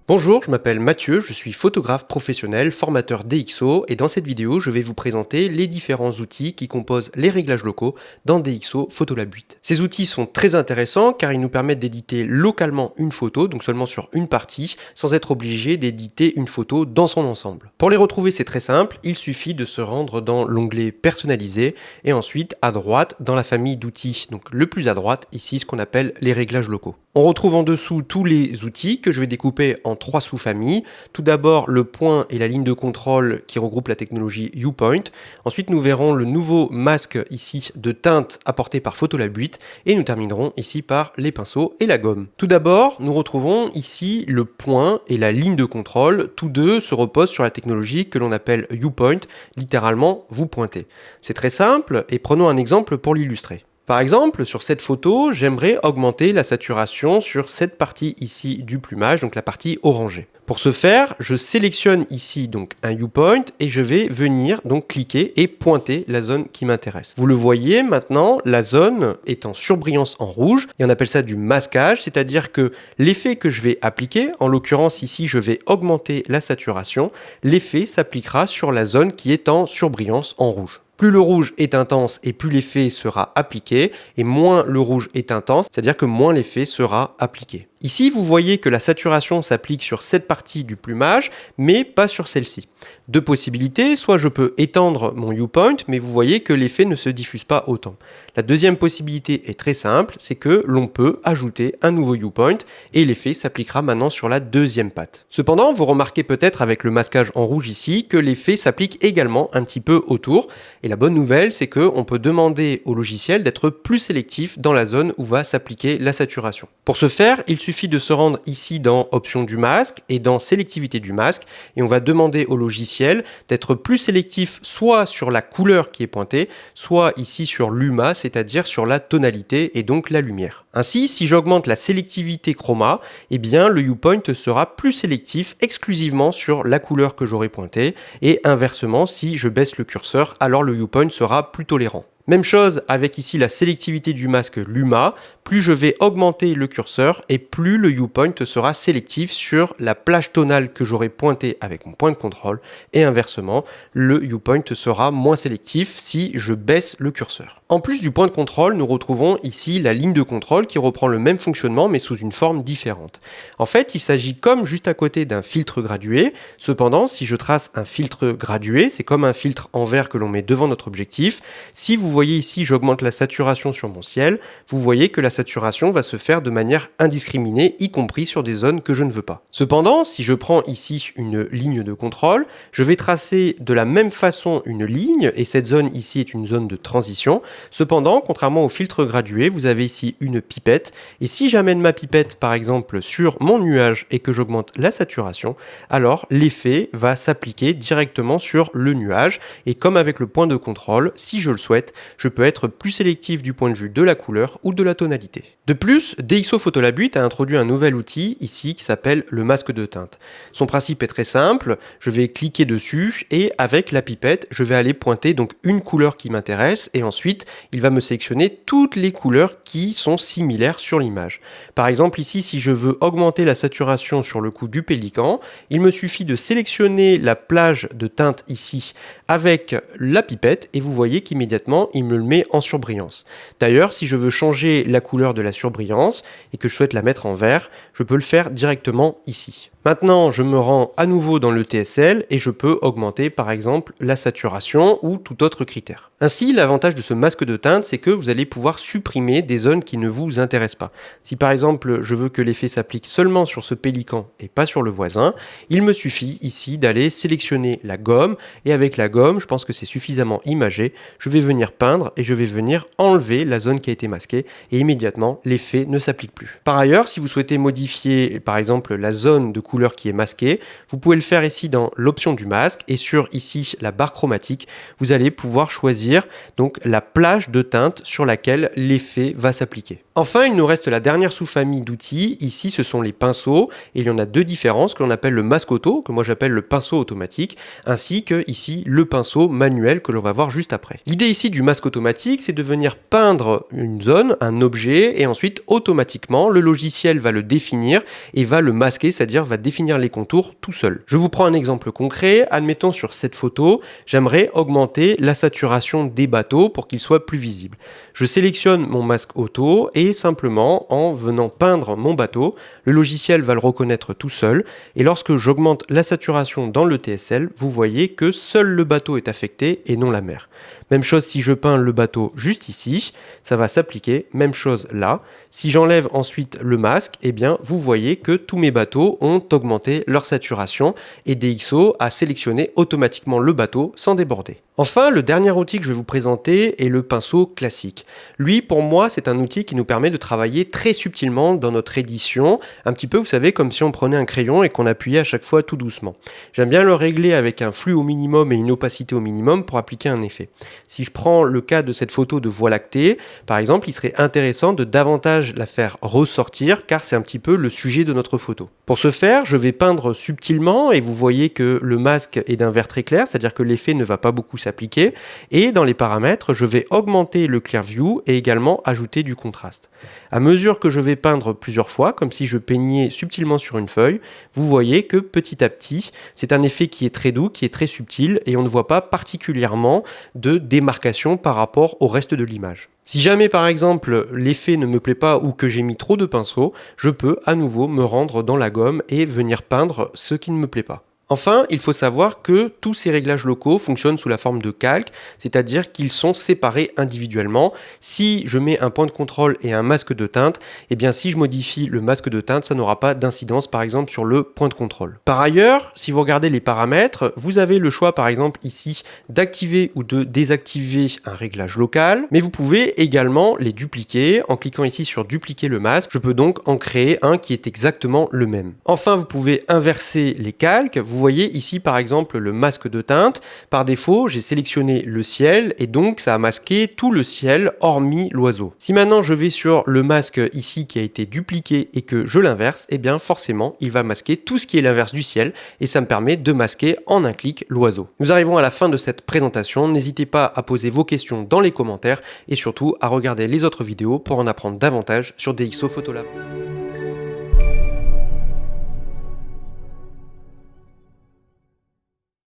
Bonjour, je m'appelle Mathieu, je suis photographe professionnel, formateur DxO et dans cette vidéo, je vais vous présenter les différents outils qui composent les réglages locaux dans DxO Photolab 8. Ces outils sont très intéressants car ils nous permettent d'éditer localement une photo, donc seulement sur une partie, sans être obligé d'éditer une photo dans son ensemble. Pour les retrouver, c'est très simple, il suffit de se rendre dans l'onglet personnalisé et ensuite à droite dans la famille d'outils, donc le plus à droite ici ce qu'on appelle les réglages locaux. On retrouve en dessous tous les outils que je vais découper en 3 sous-familles. Tout d'abord, le point et la ligne de contrôle qui regroupent la technologie UPoint. Ensuite, nous verrons le nouveau masque ici de teinte apporté par Photolab 8 et nous terminerons ici par les pinceaux et la gomme. Tout d'abord, nous retrouvons ici le point et la ligne de contrôle. Tous deux se reposent sur la technologie que l'on appelle UPoint, littéralement vous pointez. C'est très simple et prenons un exemple pour l'illustrer. Par exemple, sur cette photo, j'aimerais augmenter la saturation sur cette partie ici du plumage, donc la partie orangée. Pour ce faire, je sélectionne ici donc un viewpoint et je vais venir donc cliquer et pointer la zone qui m'intéresse. Vous le voyez maintenant, la zone est en surbrillance en rouge et on appelle ça du masquage, c'est-à-dire que l'effet que je vais appliquer, en l'occurrence ici je vais augmenter la saturation, l'effet s'appliquera sur la zone qui est en surbrillance en rouge. Plus le rouge est intense et plus l'effet sera appliqué, et moins le rouge est intense, c'est-à-dire que moins l'effet sera appliqué. Ici, vous voyez que la saturation s'applique sur cette partie du plumage, mais pas sur celle-ci. Deux possibilités, soit je peux étendre mon viewpoint, mais vous voyez que l'effet ne se diffuse pas autant. La deuxième possibilité est très simple, c'est que l'on peut ajouter un nouveau viewpoint, et l'effet s'appliquera maintenant sur la deuxième patte. Cependant, vous remarquez peut-être avec le masquage en rouge ici, que l'effet s'applique également un petit peu autour, et la bonne nouvelle, c'est qu'on peut demander au logiciel d'être plus sélectif dans la zone où va s'appliquer la saturation. Pour ce faire, il suffit de se rendre ici dans Options du masque et dans Sélectivité du masque et on va demander au logiciel d'être plus sélectif soit sur la couleur qui est pointée, soit ici sur l'UMA, c'est-à-dire sur la tonalité et donc la lumière. Ainsi, si j'augmente la sélectivité chroma, eh bien le viewpoint sera plus sélectif exclusivement sur la couleur que j'aurai pointée et inversement, si je baisse le curseur, alors le viewpoint sera plus tolérant. Même chose avec ici la sélectivité du masque Luma, plus je vais augmenter le curseur et plus le viewpoint sera sélectif sur la plage tonale que j'aurai pointée avec mon point de contrôle et inversement, le viewpoint sera moins sélectif si je baisse le curseur. En plus du point de contrôle, nous retrouvons ici la ligne de contrôle qui reprend le même fonctionnement mais sous une forme différente. En fait, il s'agit comme juste à côté d'un filtre gradué, cependant si je trace un filtre gradué, c'est comme un filtre en vert que l'on met devant notre objectif. Si vous voyez ici, j'augmente la saturation sur mon ciel, vous voyez que la saturation va se faire de manière indiscriminée, y compris sur des zones que je ne veux pas. Cependant, si je prends ici une ligne de contrôle, je vais tracer de la même façon une ligne, et cette zone ici est une zone de transition. Cependant, contrairement au filtre gradué, vous avez ici une pipette, et si j'amène ma pipette par exemple sur mon nuage et que j'augmente la saturation, alors l'effet va s'appliquer directement sur le nuage, et comme avec le point de contrôle, si je le souhaite, je peux être plus sélectif du point de vue de la couleur ou de la tonalité. De plus, DxO Photolab 8 a introduit un nouvel outil ici qui s'appelle le masque de teinte. Son principe est très simple, je vais cliquer dessus et avec la pipette, je vais aller pointer donc une couleur qui m'intéresse et ensuite, il va me sélectionner toutes les couleurs qui sont similaires sur l'image. Par exemple ici, si je veux augmenter la saturation sur le coup du pélican, il me suffit de sélectionner la plage de teinte ici avec la pipette et vous voyez qu'immédiatement, il me le met en surbrillance. D'ailleurs, si je veux changer la couleur de la surbrillance et que je souhaite la mettre en vert, je peux le faire directement ici. Maintenant, je me rends à nouveau dans le TSL et je peux augmenter par exemple la saturation ou tout autre critère. Ainsi, l'avantage de ce masque de teinte, c'est que vous allez pouvoir supprimer des zones qui ne vous intéressent pas. Si par exemple, je veux que l'effet s'applique seulement sur ce pélican et pas sur le voisin, il me suffit ici d'aller sélectionner la gomme et avec la gomme, je pense que c'est suffisamment imagé, je vais venir peindre et je vais venir enlever la zone qui a été masquée et immédiatement, l'effet ne s'applique plus. Par ailleurs, si vous souhaitez modifier par exemple la zone de couleur qui est masquée, vous pouvez le faire ici dans l'option du masque et sur ici la barre chromatique, vous allez pouvoir choisir donc la plage de teinte sur laquelle l'effet va s'appliquer. Enfin, il nous reste la dernière sous-famille d'outils. Ici, ce sont les pinceaux et il y en a deux différences que l'on appelle le masque auto, que moi j'appelle le pinceau automatique, ainsi que ici le pinceau manuel que l'on va voir juste après. L'idée ici du masque automatique, c'est de venir peindre une zone, un objet et ensuite automatiquement le logiciel va le définir et va le masquer, c'est-à-dire va définir les contours tout seul. Je vous prends un exemple concret. Admettons sur cette photo, j'aimerais augmenter la saturation des bateaux pour qu'ils soient plus visibles. Je sélectionne mon masque auto et simplement en venant peindre mon bateau, le logiciel va le reconnaître tout seul et lorsque j'augmente la saturation dans le TSL, vous voyez que seul le bateau est affecté et non la mer. Même chose si je peins le bateau juste ici, ça va s'appliquer, même chose là. Si j'enlève ensuite le masque, eh bien vous voyez que tous mes bateaux ont augmenté leur saturation et DxO a sélectionné automatiquement le bateau sans déborder. Enfin, le dernier outil que je vais vous présenter est le pinceau classique. Lui, pour moi, c'est un outil qui nous permet de travailler très subtilement dans notre édition, un petit peu, vous savez, comme si on prenait un crayon et qu'on appuyait à chaque fois tout doucement. J'aime bien le régler avec un flux au minimum et une opacité au minimum pour appliquer un effet. Si je prends le cas de cette photo de Voie lactée, par exemple, il serait intéressant de davantage la faire ressortir car c'est un petit peu le sujet de notre photo. Pour ce faire, je vais peindre subtilement et vous voyez que le masque est d'un vert très clair, c'est-à-dire que l'effet ne va pas beaucoup s'appliquer. Et dans les paramètres, je vais augmenter le Clear View et également ajouter du contraste. À mesure que je vais peindre plusieurs fois, comme si je peignais subtilement sur une feuille, vous voyez que petit à petit, c'est un effet qui est très doux, qui est très subtil et on ne voit pas particulièrement de démarcation par rapport au reste de l'image. Si jamais par exemple l'effet ne me plaît pas ou que j'ai mis trop de pinceaux, je peux à nouveau me rendre dans la gomme et venir peindre ce qui ne me plaît pas. Enfin, il faut savoir que tous ces réglages locaux fonctionnent sous la forme de calques, c'est-à-dire qu'ils sont séparés individuellement. Si je mets un point de contrôle et un masque de teinte, eh bien si je modifie le masque de teinte, ça n'aura pas d'incidence par exemple sur le point de contrôle. Par ailleurs, si vous regardez les paramètres, vous avez le choix par exemple ici d'activer ou de désactiver un réglage local, mais vous pouvez également les dupliquer. En cliquant ici sur dupliquer le masque, je peux donc en créer un qui est exactement le même. Enfin, vous pouvez inverser les calques. Vous voyez ici par exemple le masque de teinte. Par défaut, j'ai sélectionné le ciel et donc ça a masqué tout le ciel hormis l'oiseau. Si maintenant je vais sur le masque ici qui a été dupliqué et que je l'inverse, eh bien forcément il va masquer tout ce qui est l'inverse du ciel et ça me permet de masquer en un clic l'oiseau. Nous arrivons à la fin de cette présentation. N'hésitez pas à poser vos questions dans les commentaires et surtout à regarder les autres vidéos pour en apprendre davantage sur DxO Photolab.